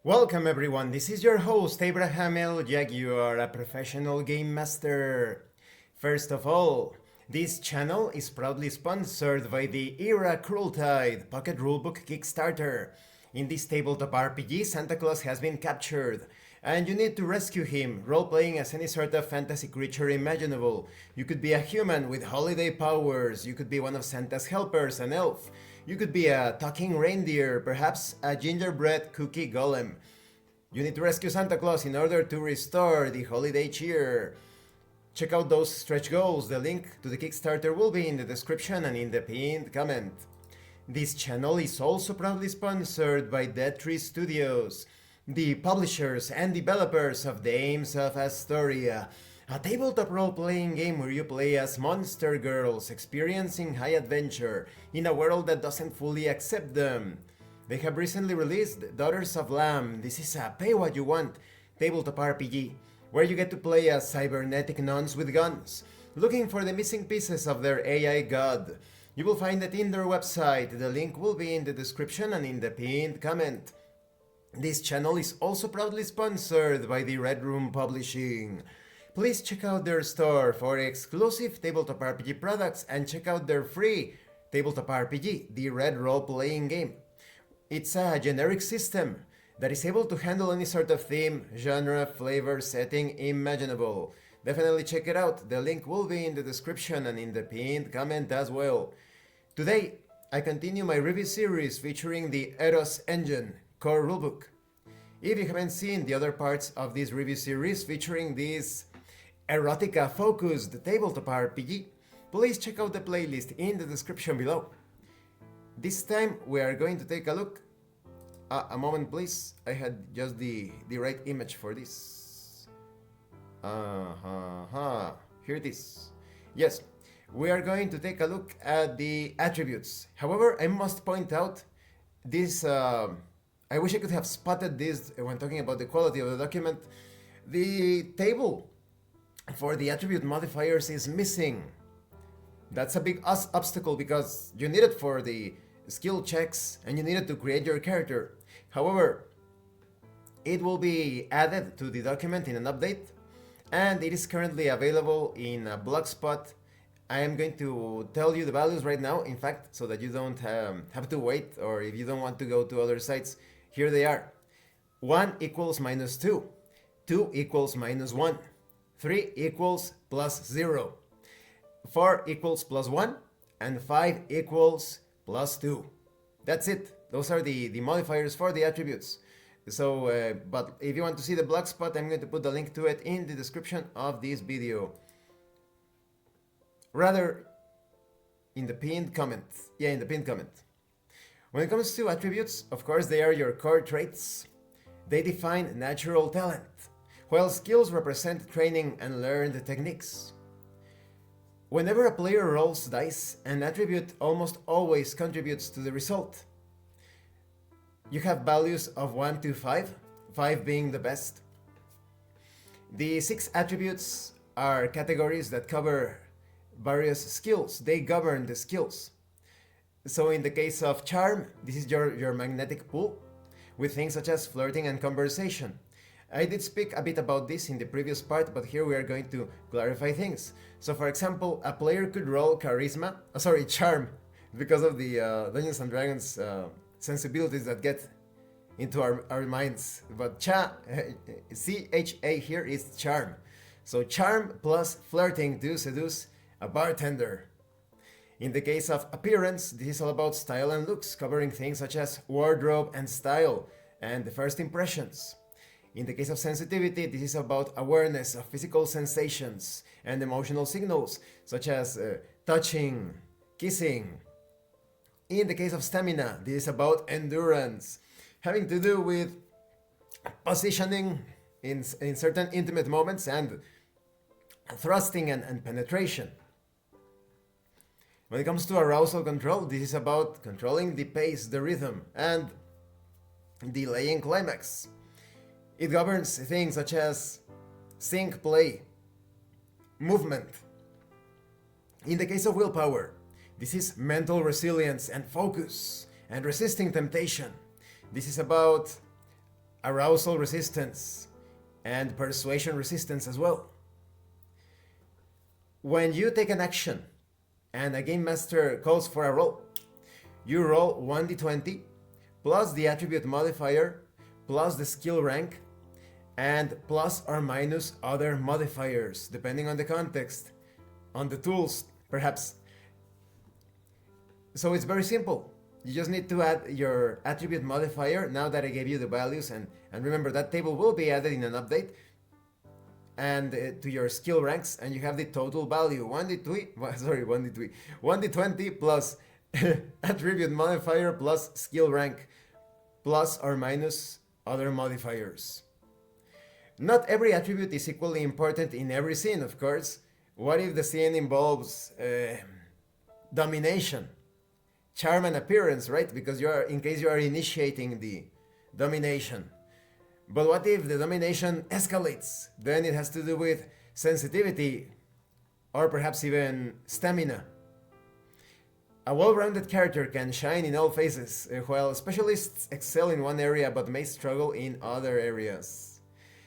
Welcome everyone, this is your host Abraham L. Jaguar, a professional game master. First of all, this channel is proudly sponsored by the Crueltide Pocket Rulebook Kickstarter. In this tabletop RPG, Santa Claus has been captured, and you need to rescue him, role-playing as any sort of fantasy creature imaginable. You could be a human with holiday powers, you could be one of Santa's helpers, an elf. You could be a talking reindeer, perhaps a gingerbread cookie golem. You need to rescue Santa Claus in order to restore the holiday cheer. Check out those stretch goals. The link to the Kickstarter will be in the description and in the pinned comment. This channel is also proudly sponsored by pt3 Studios, the publishers and developers of Dames of Asstoria, a tabletop role-playing game where you play as monster girls experiencing high adventure in a world that doesn't fully accept them. They have recently released Daughters of Lamb. This is a pay-what-you-want tabletop RPG where you get to play as cybernetic nuns with guns, looking for the missing pieces of their AI god. You will find it in their website. The link will be in the description and in the pinned comment. This channel is also proudly sponsored by the Red Room Publishing. Please check out their store for exclusive tabletop RPG products and check out their free tabletop RPG, the Red Roleplaying Game. It's a generic system that is able to handle any sort of theme, genre, flavor, setting imaginable. Definitely check it out. The link will be in the description and in the pinned comment as well. Today, I continue my review series featuring the Eros Engine Core Rulebook. If you haven't seen the other parts of this review series featuring this erotica-focused tabletop RPG, please check out the playlist in the description below. This time we are going to take a look. A moment please, I had just the right image for this. Here it is. Yes, we are going to take a look at the attributes. However, I must point out this, I wish I could have spotted this when talking about the quality of the document. The table for the attribute modifiers is missing. That's a big obstacle because you need it for the skill checks and you need it to create your character. However, it will be added to the document in an update and it is currently available in Blogspot. I am going to tell you the values right now, in fact, so that you don't have to wait, or if you don't want to go to other sites, here they are. 1 equals minus 2, 2 equals minus 1, 3 equals plus 0, 4 equals plus 1, and 5 equals plus 2. That's it. Those are the modifiers for the attributes. So, but if you want to see the blogspot, I'm going to put the link to it in the description of this video. Rather, in the pinned comment. Yeah, in the pinned comment. When it comes to attributes, of course, they are your core traits. They define natural talent, while skills represent training and learned techniques. Whenever a player rolls dice, an attribute almost always contributes to the result. You have values of 1 to 5, 5 being the best. The 6 attributes are categories that cover various skills. They govern the skills. So in the case of charm, this is your magnetic pull, with things such as flirting and conversation. I did speak a bit about this in the previous part, but here we are going to clarify things. So for example, a player could roll charm, because of the Dungeons and Dragons sensibilities that get into our minds. But C-H-A here is charm. So charm plus flirting to seduce a bartender. In the case of appearance, this is all about style and looks, covering things such as wardrobe and style, and the first impressions. In the case of sensitivity, this is about awareness of physical sensations and emotional signals, such as touching, kissing. In the case of stamina, this is about endurance, having to do with positioning in certain intimate moments and thrusting and penetration. When it comes to arousal control, this is about controlling the pace, the rhythm, and delaying climax. It governs things such as sync play, movement. In the case of willpower, this is mental resilience and focus, and resisting temptation. This is about arousal resistance, and persuasion resistance as well. When you take an action and a game master calls for a roll, you roll 1d20 plus the attribute modifier plus the skill rank and plus or minus other modifiers depending on the context, on the tools perhaps. So it's very simple. You just need to add your attribute modifier now that I gave you the values, and remember that table will be added in an update, and to your skill ranks, and you have the total value 1d20 plus attribute modifier plus skill rank plus or minus other modifiers. Not every attribute is equally important in every scene, of course. What if the scene involves domination, charm and appearance, right? Because in case you are initiating the domination. But what if the domination escalates? Then it has to do with sensitivity or perhaps even stamina. A well-rounded character can shine in all phases, while specialists excel in one area but may struggle in other areas.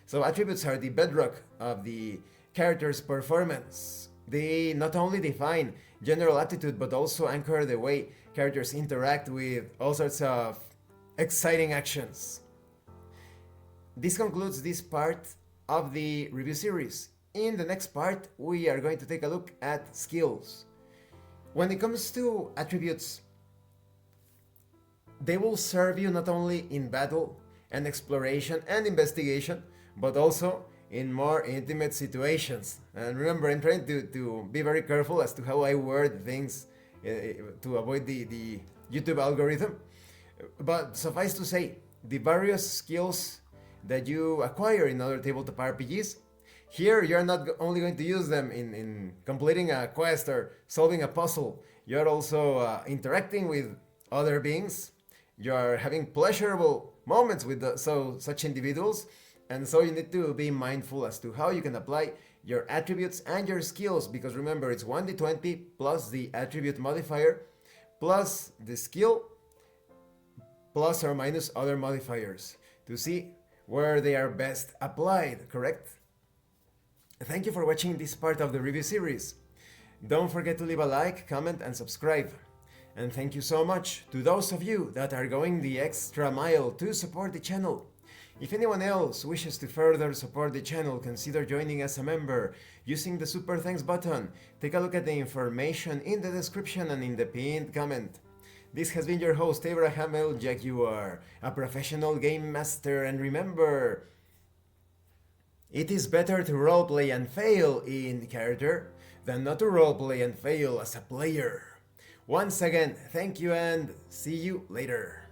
So attributes are the bedrock of the character's performance. They not only define general aptitude but also anchor the way characters interact with all sorts of exciting actions. This concludes this part of the review series. In the next part, we are going to take a look at skills. When it comes to attributes, they will serve you not only in battle and exploration and investigation, but also in more intimate situations. And remember, I'm trying to be very careful as to how I word things to avoid the YouTube algorithm. But suffice to say, the various skills that you acquire in other tabletop RPGs, here you're not only going to use them in completing a quest or solving a puzzle, you're also interacting with other beings, you're having pleasurable moments with such individuals, and so you need to be mindful as to how you can apply your attributes and your skills, because remember, it's 1d20 plus the attribute modifier plus the skill plus or minus other modifiers to see where they are best applied, correct? Thank you for watching this part of the review series. Don't forget to leave a like, comment and subscribe. And thank you so much to those of you that are going the extra mile to support the channel. If anyone else wishes to further support the channel, consider joining as a member using the Super Thanks button. Take a look at the information in the description and in the pinned comment. This has been your host, Abraham L. Jaguar, a professional game master, and remember, it is better to roleplay and fail in character than not to roleplay and fail as a player. Once again, thank you and see you later.